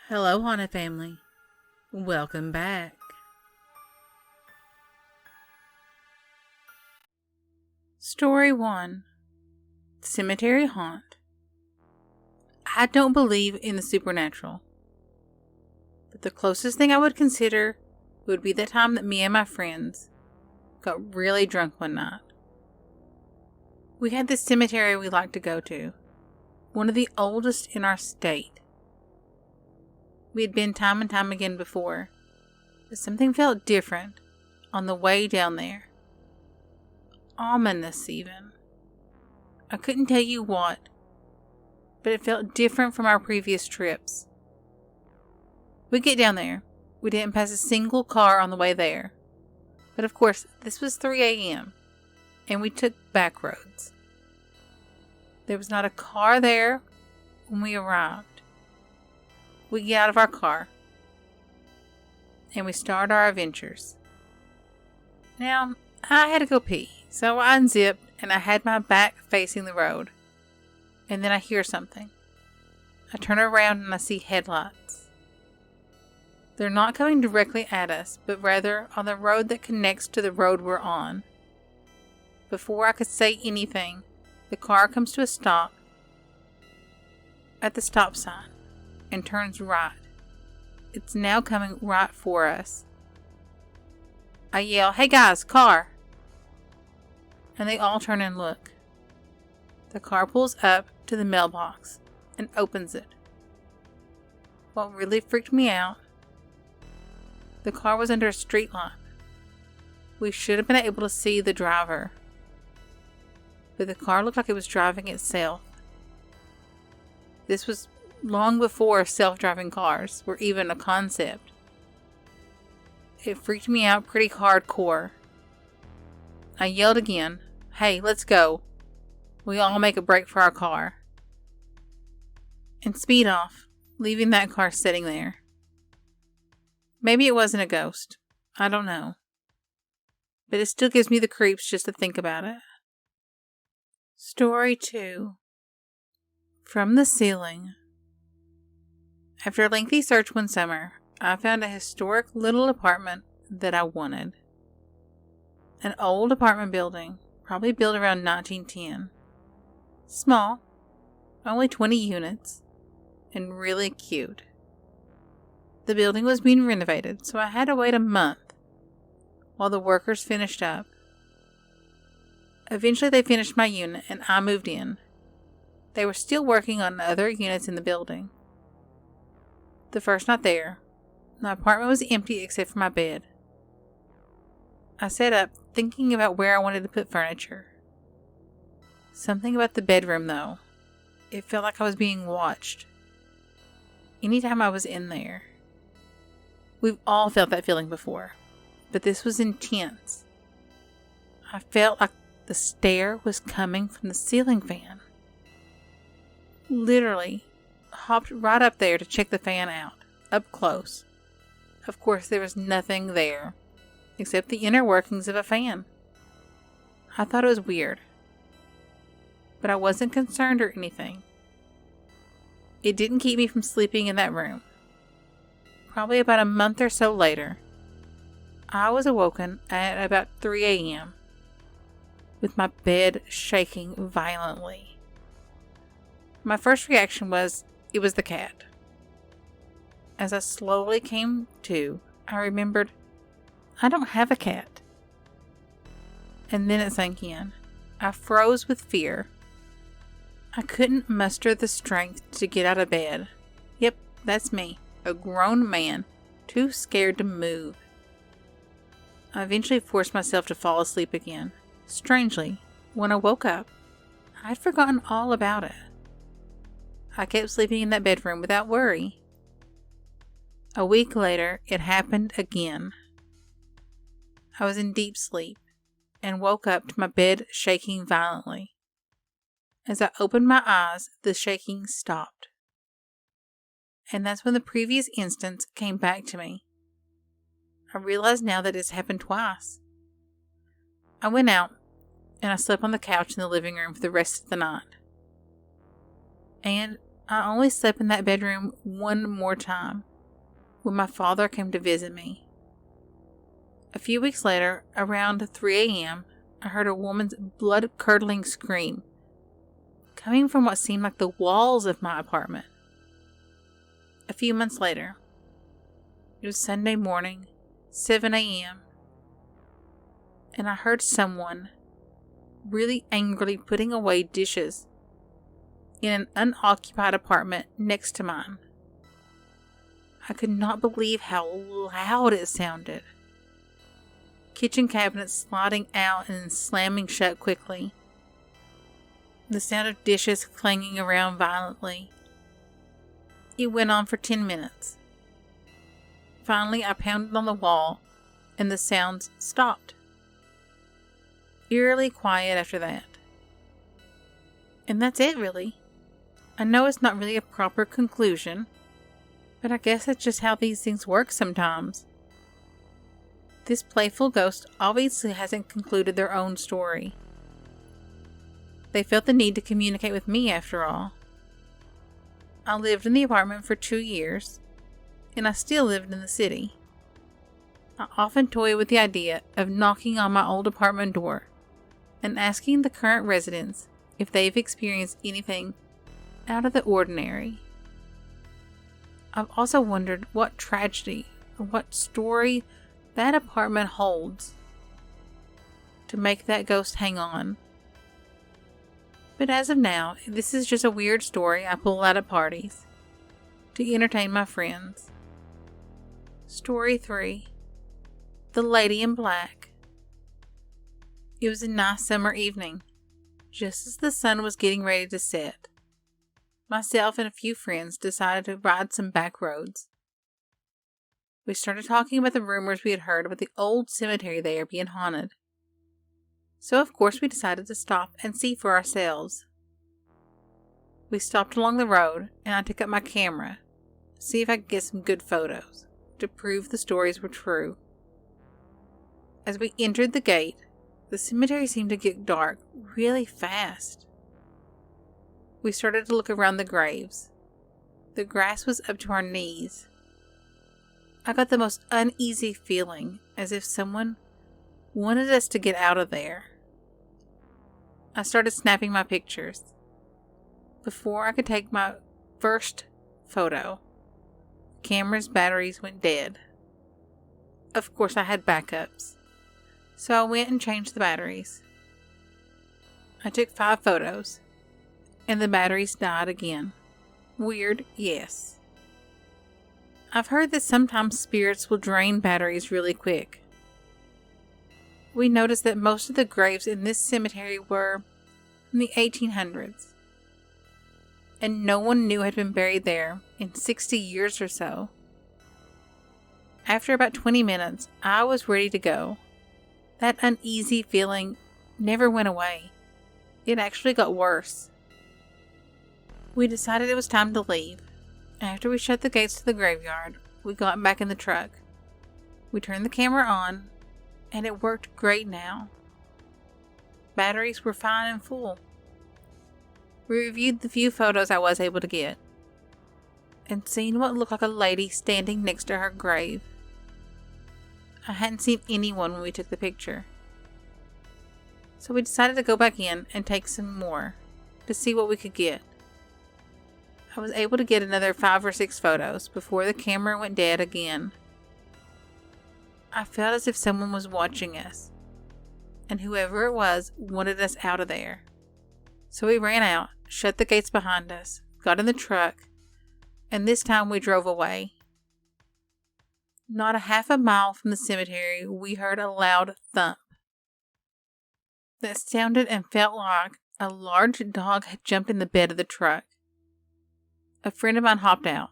Hello, Haunted Family. Welcome back. Story 1. Cemetery Haunt. I don't believe in the supernatural, but the closest thing I would consider would be the time that me and my friends got really drunk one night. We had this cemetery we liked to go to, one of the oldest in our state. We had been time and time again before, but something felt different on the way down there. Ominous even. I couldn't tell you what, but it felt different from our previous trips. We get down there. We didn't pass a single car on the way there. But of course, this was 3 a.m., and we took back roads. There was not a car there when we arrived. We get out of our car, and we start our adventures. Now, I had to go pee, so I unzipped, and I had my back facing the road. And then I hear something. I turn around and I see headlights. They're not coming directly at us, but rather on the road that connects to the road we're on. Before I could say anything, the car comes to a stop at the stop sign and turns right. It's now coming right for us. I yell, "Hey guys, car!" And they all turn and look. The car pulls up to the mailbox and opens it. What really freaked me out, the car was under a street light. We should have been able to see the driver, but the car looked like it was driving itself. This was long before self-driving cars were even a concept. It freaked me out pretty hardcore. I yelled again, "Hey, let's go." We all make a break for our car and speed off, leaving that car sitting there. Maybe it wasn't a ghost. I don't know. But it still gives me the creeps just to think about it. Story 2. From the Ceiling. After a lengthy search one summer, I found a historic little apartment that I wanted. An old apartment building, probably built around 1910. Small, only 20 units, and really cute. The building was being renovated, so I had to wait a month while the workers finished up. Eventually they finished my unit and I moved in. They were still working on other units in the building. The first night there, my apartment was empty except for my bed. I sat up thinking about where I wanted to put furniture. Something about the bedroom though. It felt like I was being watched anytime I was in there. We've all felt that feeling before, but this was intense. I felt like the stare was coming from the ceiling fan. Literally hopped right up there to check the fan out, up close. Of course, there was nothing there, except the inner workings of a fan. I thought it was weird, but I wasn't concerned or anything. It didn't keep me from sleeping in that room. Probably about a month or so later, I was awoken at about 3 a.m. with my bed shaking violently. My first reaction was, it was the cat. As I slowly came to, I remembered, I don't have a cat. And then it sank in. I froze with fear. I couldn't muster the strength to get out of bed. Yep, that's me, a grown man, too scared to move. I eventually forced myself to fall asleep again. Strangely, when I woke up, I'd forgotten all about it. I kept sleeping in that bedroom without worry. A week later, it happened again. I was in deep sleep and woke up to my bed shaking violently. As I opened my eyes, the shaking stopped. And that's when the previous instance came back to me. I realize now that it's happened twice. I went out and I slept on the couch in the living room for the rest of the night. And I only slept in that bedroom one more time, when my father came to visit me. A few weeks later, around 3 a.m., I heard a woman's blood-curdling scream, coming from what seemed like the walls of my apartment. A few months later, it was Sunday morning, 7 a.m., and I heard someone really angrily putting away dishes in an unoccupied apartment next to mine. I could not believe how loud it sounded. Kitchen cabinets sliding out and slamming shut quickly. The sound of dishes clanging around violently. It went on for 10 minutes. Finally, I pounded on the wall, and the sounds stopped. Eerily quiet after that. And that's it, really. I know it's not really a proper conclusion, but I guess that's just how these things work sometimes. This playful ghost obviously hasn't concluded their own story. They felt the need to communicate with me after all. I lived in the apartment for 2 years, and I still lived in the city. I often toy with the idea of knocking on my old apartment door and asking the current residents if they've experienced anything out of the ordinary. I've also wondered what tragedy or what story that apartment holds to make that ghost hang on. But as of now, this is just a weird story I pull out at parties to entertain my friends. Story 3. The Lady in Black. It was a nice summer evening, just as the sun was getting ready to set. Myself and a few friends decided to ride some back roads. We started talking about the rumors we had heard about the old cemetery there being haunted. So of course we decided to stop and see for ourselves. We stopped along the road, and I took up my camera to see if I could get some good photos to prove the stories were true. As we entered the gate, the cemetery seemed to get dark really fast. We started to look around the graves. The grass was up to our knees. I got the most uneasy feeling, as if someone wanted us to get out of there. I started snapping my pictures. Before I could take my first photo, the camera's batteries went dead. Of course, I had backups, so I went and changed the batteries. I took 5 photos, and the batteries died again. Weird, yes. I've heard that sometimes spirits will drain batteries really quick. We noticed that most of the graves in this cemetery were in the 1800s, and no one new had been buried there in 60 years or so. After about 20 minutes, I was ready to go. That uneasy feeling never went away. It actually got worse. We decided it was time to leave. After we shut the gates to the graveyard, we got back in the truck. We turned the camera on, and it worked great now. Batteries were fine and full. We reviewed the few photos I was able to get, and seen what looked like a lady standing next to her grave. I hadn't seen anyone when we took the picture. So we decided to go back in and take some more to see what we could get. I was able to get another 5 or 6 photos before the camera went dead again. I felt as if someone was watching us, and whoever it was wanted us out of there. So we ran out, shut the gates behind us, got in the truck, and this time we drove away. Not a half a mile from the cemetery, we heard a loud thump that sounded and felt like a large dog had jumped in the bed of the truck. A friend of mine hopped out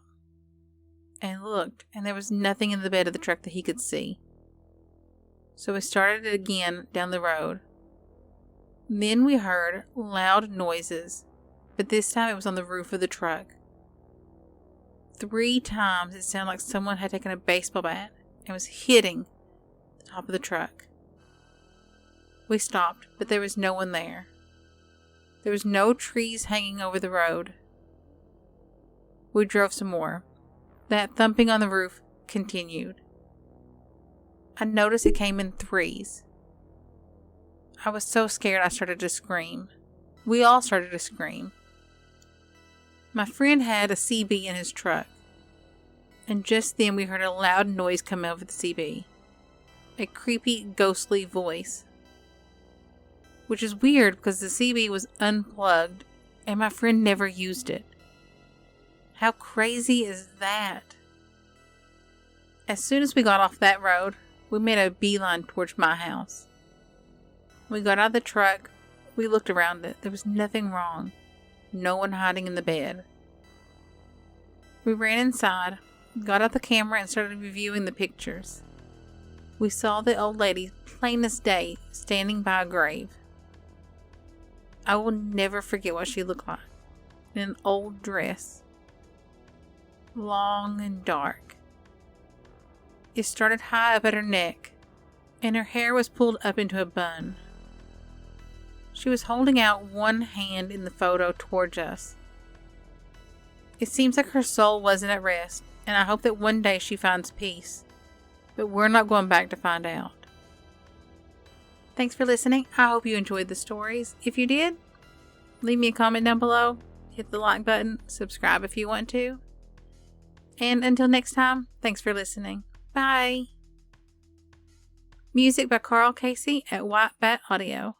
and looked, and there was nothing in the bed of the truck that he could see. So we started it again down the road. Then we heard loud noises, but this time it was on the roof of the truck. 3 times it sounded like someone had taken a baseball bat and was hitting the top of the truck. We stopped, but there was no one there. There was no trees hanging over the road. We drove some more. That thumping on the roof continued. I noticed it came in threes. I was so scared I started to scream. We all started to scream. My friend had a CB in his truck, and just then we heard a loud noise come over the CB. A creepy, ghostly voice. Which is weird because the CB was unplugged and my friend never used it. How crazy is that? As soon as we got off that road, we made a beeline towards my house. We got out of the truck, we looked around it. There was nothing wrong. No one hiding in the bed. We ran inside, got out the camera and started reviewing the pictures. We saw the old lady, plain as day, standing by a grave. I will never forget what she looked like. In an old dress. Long and dark. It started high up at her neck, and her hair was pulled up into a bun. She was holding out one hand in the photo towards us. It seems like her soul wasn't at rest, and I hope that one day she finds peace. But we're not going back to find out. Thanks for listening. I hope you enjoyed the stories. If you did, leave me a comment down below. Hit the like button. Subscribe if you want to. And until next time, thanks for listening. Bye. Music by Carl Casey at White Bat Audio.